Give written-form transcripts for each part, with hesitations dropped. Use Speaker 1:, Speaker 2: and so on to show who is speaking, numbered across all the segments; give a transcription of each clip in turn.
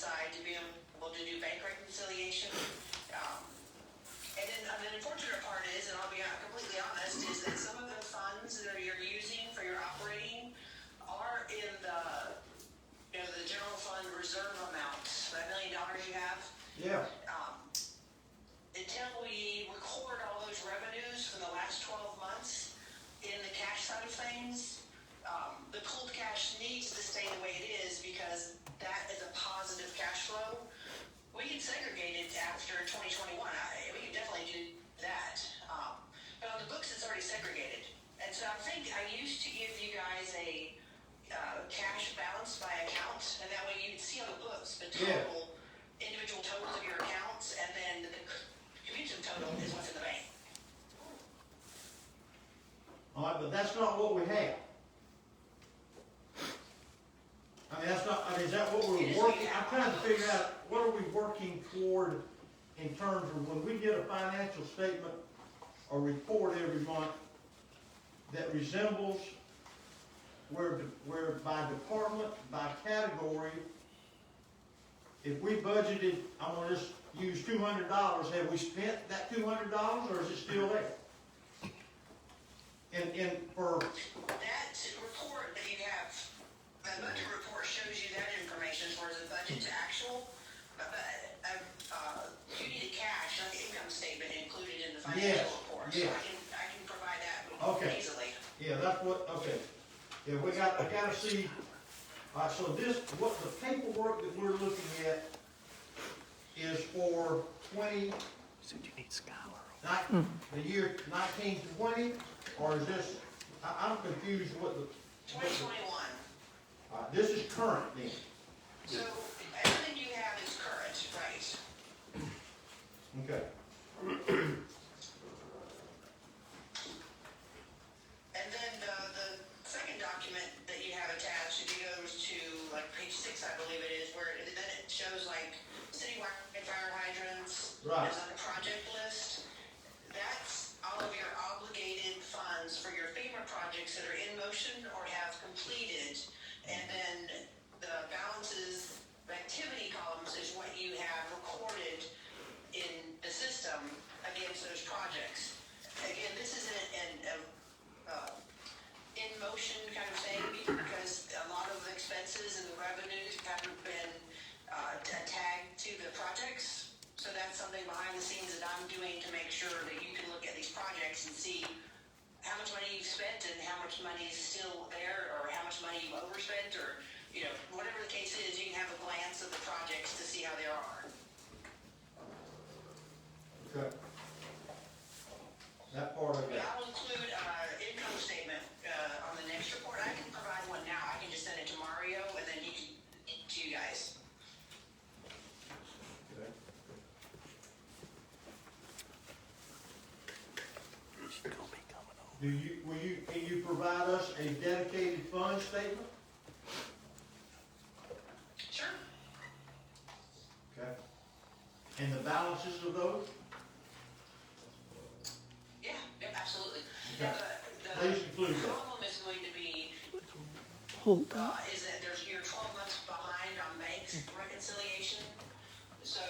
Speaker 1: side to be able to do bank reconciliation. And then an unfortunate part is, and I'll be completely honest, is that some of the funds that you're using for your operating are in the, the general fund reserve amount, that $1 million you have.
Speaker 2: Yeah.
Speaker 1: Until we record all those revenues from the last 12 months in the cash side of things, the pooled cash needs to stay the way it is because that is a positive cash flow. We can segregate it after 2021. We can definitely do that. But on the books, it's already segregated. And so I think I used to give you guys a cash balance by account, and that way you can see on the books the total, individual totals of your accounts, and then the cumulative total is what's in the bank.
Speaker 2: All right, but that's not what we have. I mean, that's not, I mean, is that what we're working? I'm trying to figure out, what are we working toward in terms of when we get a financial statement or report every month that resembles where by department, by category, if we budgeted, I'm gonna just use $200, have we spent that $200 or is it still there? And for
Speaker 1: that report that you have, that budget report shows you that information as far as the budget to actual. You need cash, not the income statement included in the financial report.
Speaker 2: Yes.
Speaker 1: So I can provide that easily.
Speaker 2: Yeah, that's what. Okay. Yeah, I gotta see. All right. So what the paperwork that we're looking at is for 20.
Speaker 3: So you need Scholar.
Speaker 2: The year 1920, or is this? I'm confused. What the
Speaker 1: 2021.
Speaker 2: This is current then.
Speaker 1: So everything you have is current, right?
Speaker 2: Okay.
Speaker 1: And then the second document that you have attached, it goes to like page 6, I believe it is, where then it shows like citywide fire hydrants.
Speaker 2: Right.
Speaker 1: It's on the project list. That's all of your obligated funds for your FEMA projects that are in motion or have completed. And then the balances, the activity columns is what you have recorded in the system against those projects. Again, this isn't an in motion kind of thing because a lot of the expenses and the revenues haven't been tagged to the projects. So that's something behind the scenes that I'm doing to make sure that you can look at these projects and see how much money you've spent and how much money is still there or how much money you overspent or, whatever the case is, you can have a glance of the projects to see how they are.
Speaker 2: Okay. That part of it.
Speaker 1: I'll include income statement on the next report. I can provide one now. I can just send it to Mario and then he can to you guys.
Speaker 2: Okay. Can you provide us a dedicated fund statement?
Speaker 1: Sure.
Speaker 2: Okay. And the balances of those?
Speaker 1: Yeah, absolutely.
Speaker 2: Okay.
Speaker 1: The
Speaker 2: Please include that.
Speaker 1: problem is going to be is that you're 12 months behind on banks reconciliation. So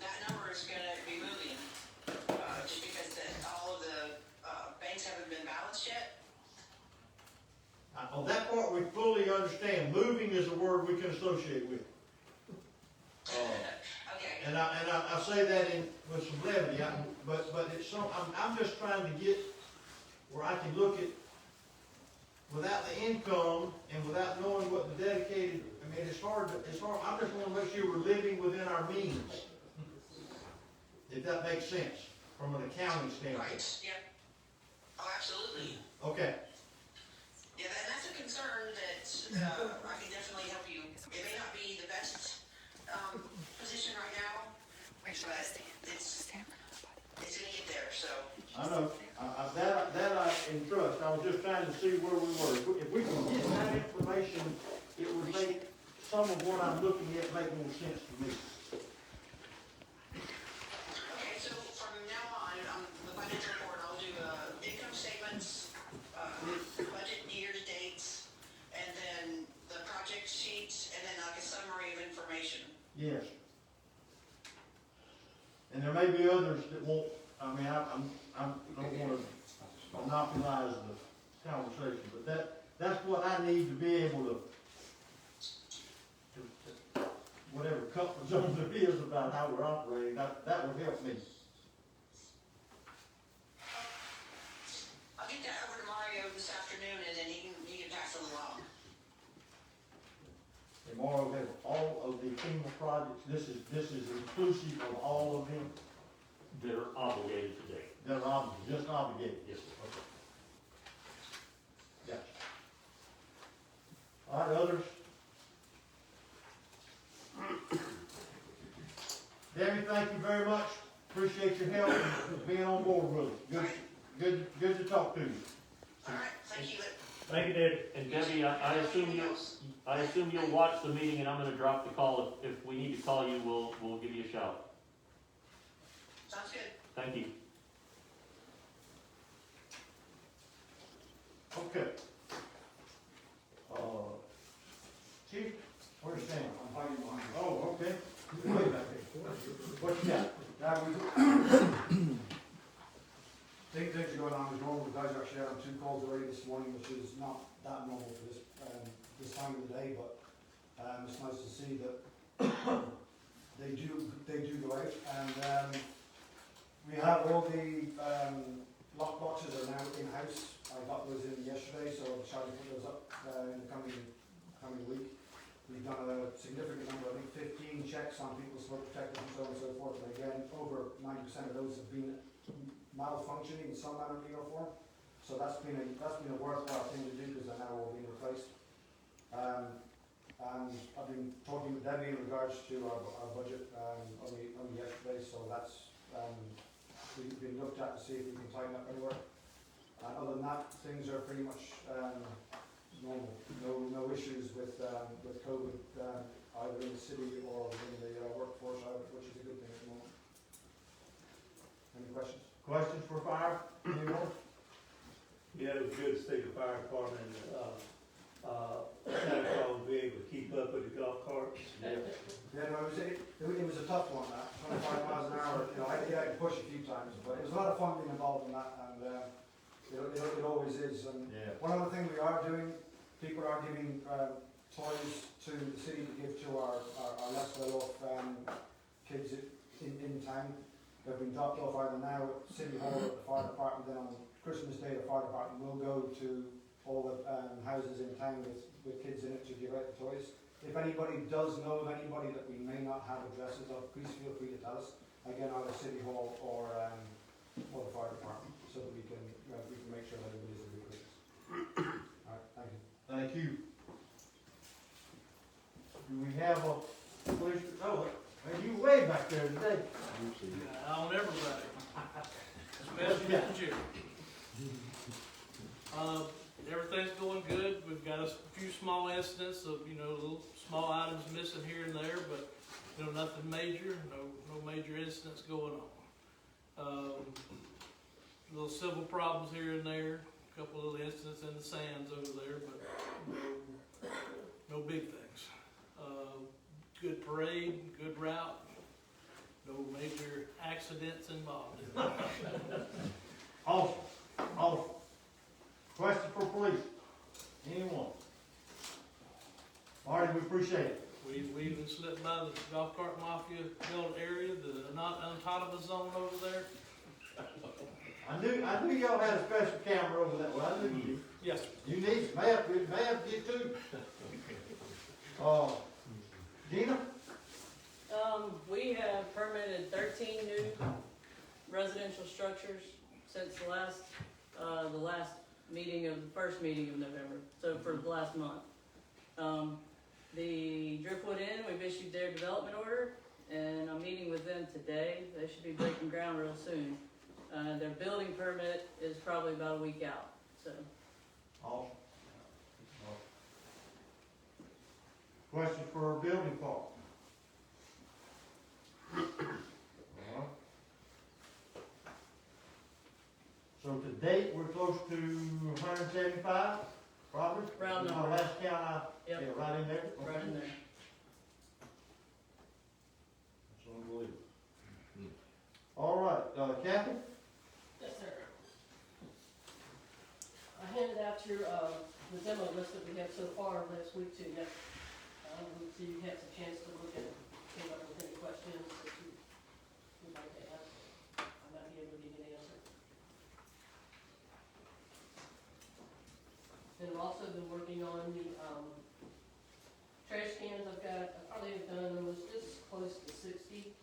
Speaker 1: that number is going to be moving just because all of the banks haven't been balanced yet.
Speaker 2: On that part, we fully understand. Moving is a word we can associate with.
Speaker 1: Okay.
Speaker 2: And I say that with some levity, but it's I'm just trying to get where I can look at without the income and without knowing what the dedicated. I mean, it's hard. I just want to make sure we're living within our means, if that makes sense from an accounting standpoint.
Speaker 1: Right. Yep. Oh, absolutely.
Speaker 2: Okay.
Speaker 1: Yeah, and that's a concern that I can definitely help you. It may not be the best position right now, but it's going to get there. So.
Speaker 2: I know. That I can trust. I was just trying to see where we were. If we can get that information, it would make some of what I'm looking at make more sense to me.
Speaker 1: Okay, so from now on the budget report, I'll do income statements, budget years, dates, and then the project sheets, and then like a summary of information.
Speaker 2: Yes. And there may be others that won't, I mean, I don't wanna monopolize the conversation, but that's what I need to be able to whatever comfort zone there is about how we're operating, that would help me.
Speaker 1: I'll get that over to Mario this afternoon, and then he can pass it along.
Speaker 2: And Mario has all of the FEMA projects, this is inclusive of all of them
Speaker 3: That are obligated today.
Speaker 2: that are just obligated.
Speaker 3: Yes, sir.
Speaker 2: Okay. Yeah. All right, others? Debbie, thank you very much. Appreciate your help and being on board with us. Good to talk to you.
Speaker 1: All right, thank you.
Speaker 3: Thank you, Dave. And Debbie, I assume you'll watch the meeting, and I'm gonna drop the call. If we need to call you, we'll give you a shout.
Speaker 1: Sounds good.
Speaker 3: Thank you.
Speaker 2: Okay. Chief, where's Sam?
Speaker 4: I'm hiding behind you.
Speaker 2: Oh, okay. Way back there. What you got?
Speaker 4: Things are going on as normal. The guys actually had 2 calls already this morning, which is not that normal for this time of the day, but it's nice to see that they do go out. And we have all the lock boxes are now in-house. I got those in yesterday, so I'll try to put those up in the coming week. We've done a significant number, I think 15 checks on people's smoke detectors and so on and so forth, but again, over 90% of those have been malfunctioning in some manner or form. So that's been a worthwhile thing to do because they're now all being replaced. And I've been talking with Debbie in regards to our budget only yesterday, so that's we've been looked at to see if we can tighten up anywhere. Other than that, things are pretty much normal. No issues with COVID either in the city or in the workforce, which is a good thing at the moment. Any questions?
Speaker 2: Questions for fire? Anyone?
Speaker 5: Yeah, it was good to see the fire department, Santa Claus be able to keep up with the golf carts.
Speaker 4: Yeah, no, it was a tough one, that 25 miles an hour. You know, I had to push a few times, but it was a lot of fun being involved in that, and it always is. And
Speaker 2: Yeah.
Speaker 4: one other thing we are doing, people are giving toys to the city to give to our less well-off kids in town. They've been dropped off either now at City Hall or at the fire department. Then on Christmas Day, the fire department will go to all the houses in town with kids in it to give out the toys. If anybody does know of anybody that we may not have addresses of, please feel free to tell us. Again, either City Hall or the fire department, so that we can make sure that everybody's a good Christmas. All right, thank you.
Speaker 2: Thank you. Do we have a police, oh, you way back there today.
Speaker 6: On everybody. Especially the Jerry. Everything's going good. We've got a few small incidents of, little small items missing here and there, but, nothing major, no major incidents going on. Little civil problems here and there, a couple little incidents in the sands over there, but no big things. Good parade, good route, no major accidents involved.
Speaker 2: Awesome, awesome. Question for police? Anyone? Marty, we appreciate it.
Speaker 6: We even slipped by the golf cart mafia built area, the not untitled zone over there.
Speaker 2: I knew y'all had a special camera over that way. I knew you.
Speaker 6: Yes, sir.
Speaker 2: You need some help. We may have to get two. Gina?
Speaker 7: We have permitted 13 new residential structures since the last meeting of the first meeting of November, so for the last month. The Driftwood Inn, we've issued their development order, and I'm meeting with them today. They should be breaking ground real soon. Their building permit is probably about a week out, so.
Speaker 2: Awesome. Question for our building part? So to date, we're close to 175, probably?
Speaker 7: Round
Speaker 2: My
Speaker 7: number.
Speaker 2: last count,
Speaker 7: Yep.
Speaker 2: yeah, right in there?
Speaker 7: Right in there. list that we have so far last week too, yeah. So you have a chance to look at it, see if there's any questions that you would like to ask. I might be able to give you an answer. And I've also been working on the, trash cans. I probably have done almost just close to 60,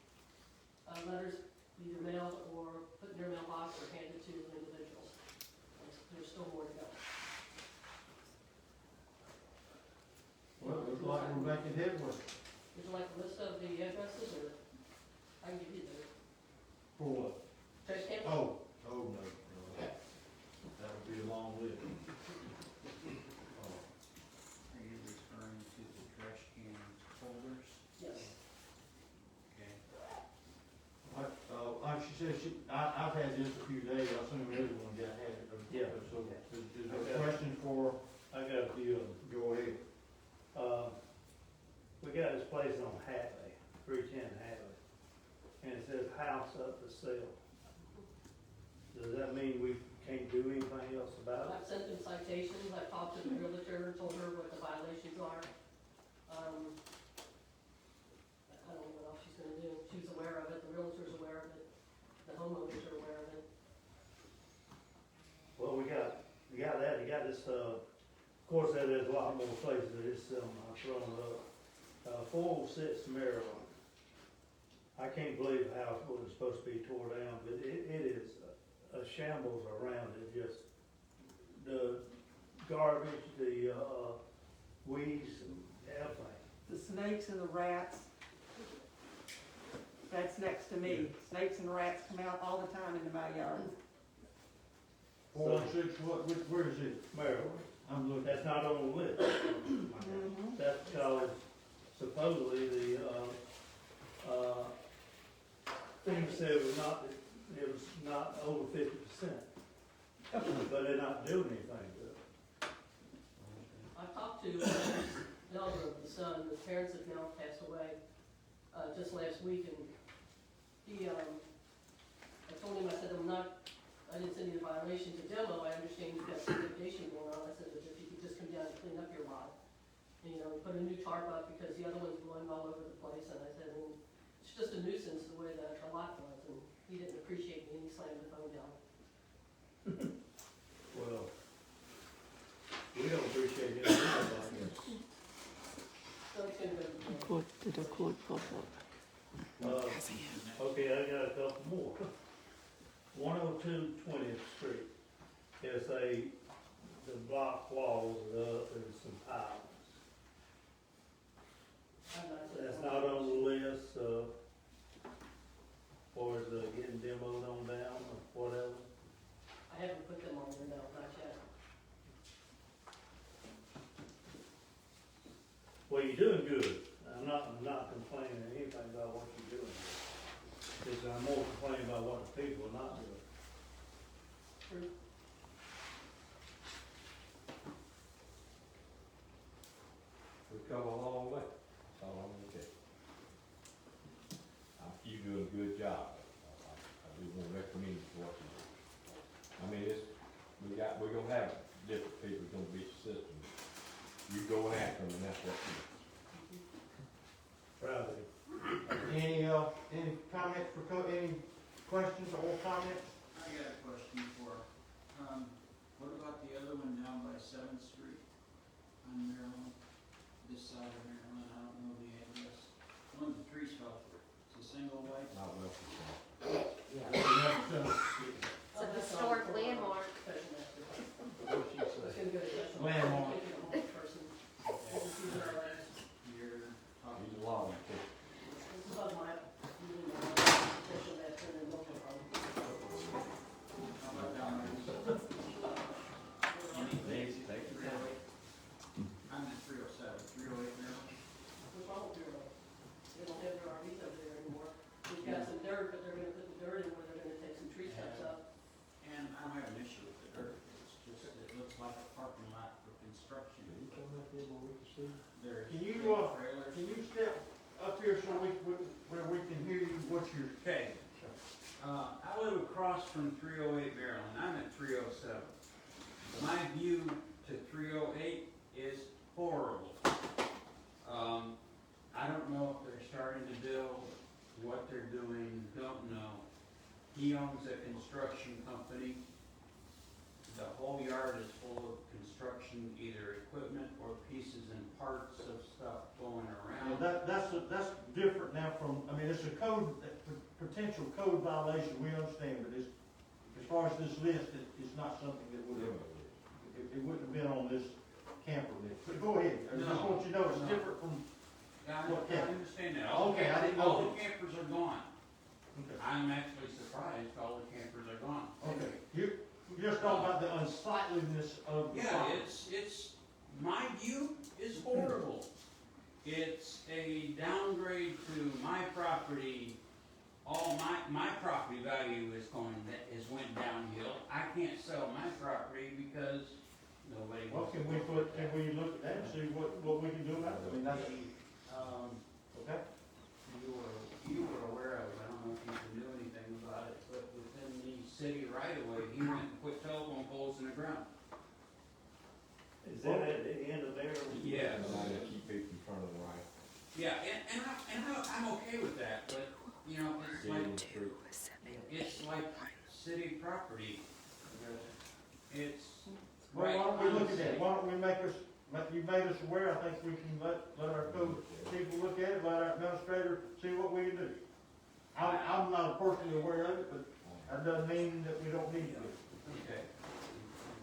Speaker 7: letters, either mailed or put in their mailbox or handed to individuals. There's still more to go.
Speaker 2: Well, it looks like we're making headway.
Speaker 7: Would you like a list of the addresses, or I can give you the
Speaker 2: For what?
Speaker 7: trash cans?
Speaker 2: Oh, no. That would be a long list.
Speaker 8: Are you referring to the trash can holders?
Speaker 7: Yes.
Speaker 8: Okay.
Speaker 2: Like she said, I've had this a few days, I assume everyone got had it.
Speaker 5: Yeah.
Speaker 2: So, is there a question for,
Speaker 5: I got a few of them.
Speaker 2: go ahead.
Speaker 5: We got this place on Hatley, 310 Hatley, and it says house up for sale. Does that mean we can't do anything else about it?
Speaker 7: I've sent them citations, I've talked to the realtor, told her what the violations are. I don't know what else she's gonna do. She's aware of it, the realtor's aware of it, the homeowners are aware of it.
Speaker 5: Well, we got that, you got this, of course, there's a lot more places that is, I've thrown up. 406 Maryland. I can't believe the house was supposed to be tore down, but it is a shambles around it, just the garbage, the, weeds, and everything.
Speaker 9: The snakes and the rats, that's next to me. Snakes and rats come out all the time into my yard.
Speaker 2: 416, where is it?
Speaker 5: Maryland,
Speaker 2: I'm looking.
Speaker 5: that's not on the list.
Speaker 9: Mhm.
Speaker 5: That's because supposedly the, thing said it was not over 50%. But they're not doing anything to it.
Speaker 7: I've talked to the elder of the son, the parents have now passed away, just last week, and he, I told him, I said, I didn't send you the violation to demo, I understand you've got some litigation going on, I said, but if you could just come down and clean up your lot, and, put a new tarp up, because the other one's blowing all over the place, and I said, it's just a nuisance the way that the lot was, and he didn't appreciate me, and he slammed the phone down.
Speaker 5: Well, we don't appreciate it. Anybody.
Speaker 7: So it's gonna go.
Speaker 9: Did a court pop up?
Speaker 5: Okay, I got a couple more. 102 20th Street. The block walls up and some piles. That's not on the list, or is it getting demoed on down or whatever?
Speaker 7: I haven't put them on there, no, not yet.
Speaker 5: Well, you're doing good. I'm not complaining anything about what you're doing. I'm more complaining about what the people are not doing.
Speaker 7: True.
Speaker 10: We've come a long way, that's all I'm gonna say. You doing a good job, I do wanna recommend you for what you do. I mean, we're gonna have different people gonna beat the system. You go after them, and that's what you do.
Speaker 5: Proud of you.
Speaker 2: Any comments any questions or comments?
Speaker 8: I got a question for, what about the other one down by 7th Street on Maryland? This side of Maryland, I don't know the address. One of the trees fell through. It's a single white.
Speaker 10: Not well, it's,
Speaker 7: It's
Speaker 11: a historic landmark.
Speaker 5: What she
Speaker 7: It's
Speaker 5: say?
Speaker 7: gonna go to special.
Speaker 2: Landmark.
Speaker 7: Take it home person. This is our last-
Speaker 8: You're talking.
Speaker 10: he's a law, too.
Speaker 7: this is about my, special master and local problem.
Speaker 8: How about down there? I'm at 307, 308 Maryland.
Speaker 7: What's wrong with your road? They don't have their RVs over there anymore. We've got some dirt, but they're gonna put the dirt in where they're gonna take some tree steps up.
Speaker 8: And I don't have an issue with the dirt. It's just, it looks like a parking lot for construction. There's
Speaker 2: Can you,
Speaker 8: trailers.
Speaker 2: Can you step up here so where we can hear you, what you're?
Speaker 8: Okay. I live across from 308 Maryland. I'm at 307. My view to 308 starting to build, what they're doing, don't know. He owns a construction company. The whole yard is full of construction, either equipment or pieces and parts of stuff going
Speaker 2: Well,
Speaker 8: around.
Speaker 2: that's different now from, I mean, it's a code, potential code violation, we understand, but it's, as far as this list, it's not something that would have, it wouldn't have been on this camper list. But go ahead, I just
Speaker 8: No,
Speaker 2: want you to know it's
Speaker 8: no.
Speaker 2: different from,
Speaker 8: Yeah,
Speaker 2: What
Speaker 8: I
Speaker 2: camper?
Speaker 8: understand that.
Speaker 2: Okay, I didn't know
Speaker 8: All the
Speaker 2: that.
Speaker 8: campers are gone.
Speaker 2: okay,
Speaker 8: I'm actually surprised all the campers are gone.
Speaker 2: okay. You're just talking about the unsightliness of the
Speaker 8: Yeah,
Speaker 2: property.
Speaker 8: it's, my view is horrible. It's a downgrade to my property. All my property value is went downhill. I can't sell my property because nobody
Speaker 2: Well,
Speaker 8: wants
Speaker 2: can
Speaker 8: to
Speaker 2: we
Speaker 8: work with
Speaker 2: can
Speaker 8: that.
Speaker 2: we look at that and see what we can do about it? I mean, that's, okay?
Speaker 8: You were aware of it, I don't know if you can do anything about it, but within the city right away, he went and put telephone poles in the ground.
Speaker 5: Is that at the end of there?
Speaker 8: Yeah.
Speaker 10: And I just keep people in front of the right,
Speaker 8: Yeah, I'm okay with that, but, you know, it's
Speaker 10: get in
Speaker 8: like,
Speaker 10: the street.
Speaker 8: it's like city property. It's
Speaker 2: Well,
Speaker 8: right
Speaker 2: why don't we
Speaker 8: on
Speaker 2: look
Speaker 8: the
Speaker 2: at that?
Speaker 8: city.
Speaker 2: Why don't we you made us aware, I think we can let our code people look at it, let our administrator see what we can do. I'm not personally aware of it, but that doesn't mean that we don't need to.
Speaker 8: Okay.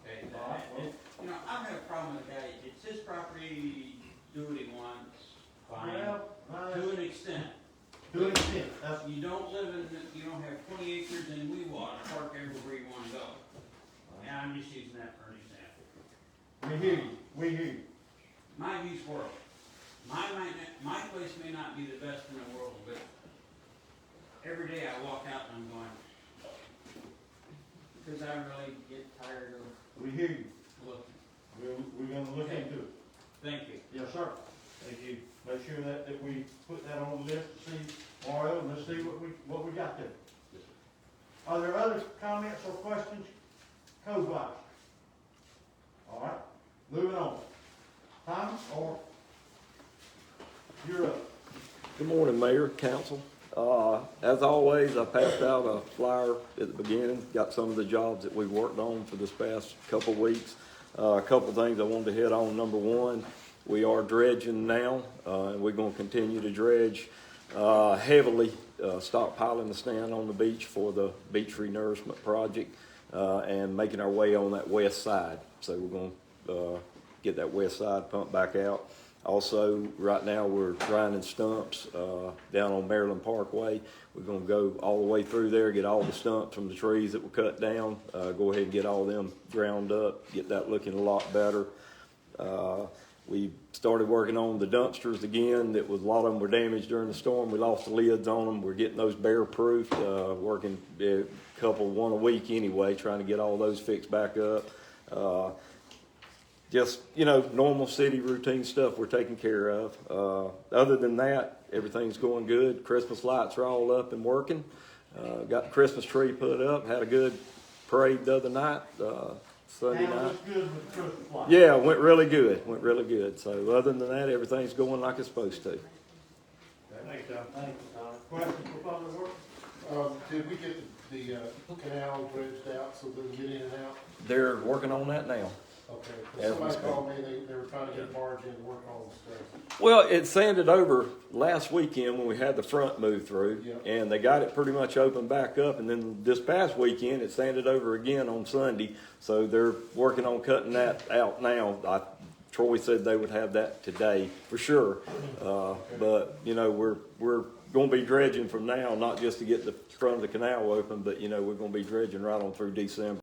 Speaker 8: Okay,
Speaker 2: All right, well-
Speaker 8: you know, I don't have a problem with the guy, it's his property, do what he wants, fine,
Speaker 2: Well,
Speaker 8: to an extent.
Speaker 2: to an extent, that's,
Speaker 8: You don't live in, you don't have 20 acres in Weewater, park everywhere you wanna go. And I'm just using that for an example.
Speaker 2: we hear you.
Speaker 8: My view's horrible. My place may not be the best in the world, but every day I walk out and I'm going, because I really get tired of
Speaker 2: We hear you.
Speaker 8: looking.
Speaker 2: We're gonna look into it.
Speaker 8: Thank you.
Speaker 2: Yes, sir. Thank you. Make sure that we put that on the list to see, Mario, and let's see what we got there. Are there other comments or questions, code-wise? All right, moving on. Thomas, or you're up.
Speaker 11: Good morning, Mayor, Council. As always, I passed out a flyer at the beginning, got some of the jobs that we worked on for this past couple of weeks. A couple of things I wanted to hit on. Number one, we are dredging now, and we're gonna continue to dredge heavily, stockpiling the sand on the beach for the beach renourishment project, and making our way on that west side. So we're gonna get that west side pumped back out. Also, right now, we're grinding stumps down on Maryland Parkway. We're gonna go all the way through there, get all the stumps from the trees that were cut down, go ahead and get all them ground up, get that looking a lot better. We started working on the dumpsters again. A lot of them were damaged during the storm. We lost the lids on them. We're getting those bear-proofed, working one a week anyway, trying to get all those fixed back up. Just, normal city routine stuff we're taking care of. Other than that, everything's going good. Christmas lights are all up and working. Got the Christmas tree put up. Had a good parade the other night, Sunday
Speaker 2: Now,
Speaker 11: night.
Speaker 2: looks good with the Christmas lights.
Speaker 11: Yeah, went really good. So other than that, everything's going like it's supposed to.
Speaker 5: Thanks, Tom.
Speaker 2: Thank you, Tom. Questions for Public Works?
Speaker 12: Did we get the canal dredged out so they can get in and out?
Speaker 11: They're working on that now.
Speaker 12: Okay, 'cause
Speaker 11: As we
Speaker 12: somebody
Speaker 11: speak.
Speaker 12: called me, they were trying to get a barge in to work on the stuff.
Speaker 11: Well, it sanded over last weekend when we had the front moved through,
Speaker 12: Yeah.
Speaker 11: and they got it pretty much open back up. And then this past weekend, it sanded over again on Sunday. So they're working on cutting that out now. Troy said they would have that today for sure. But we're going to be dredging from now, not just to get the front of the canal open, but we're going to be dredging right on through December.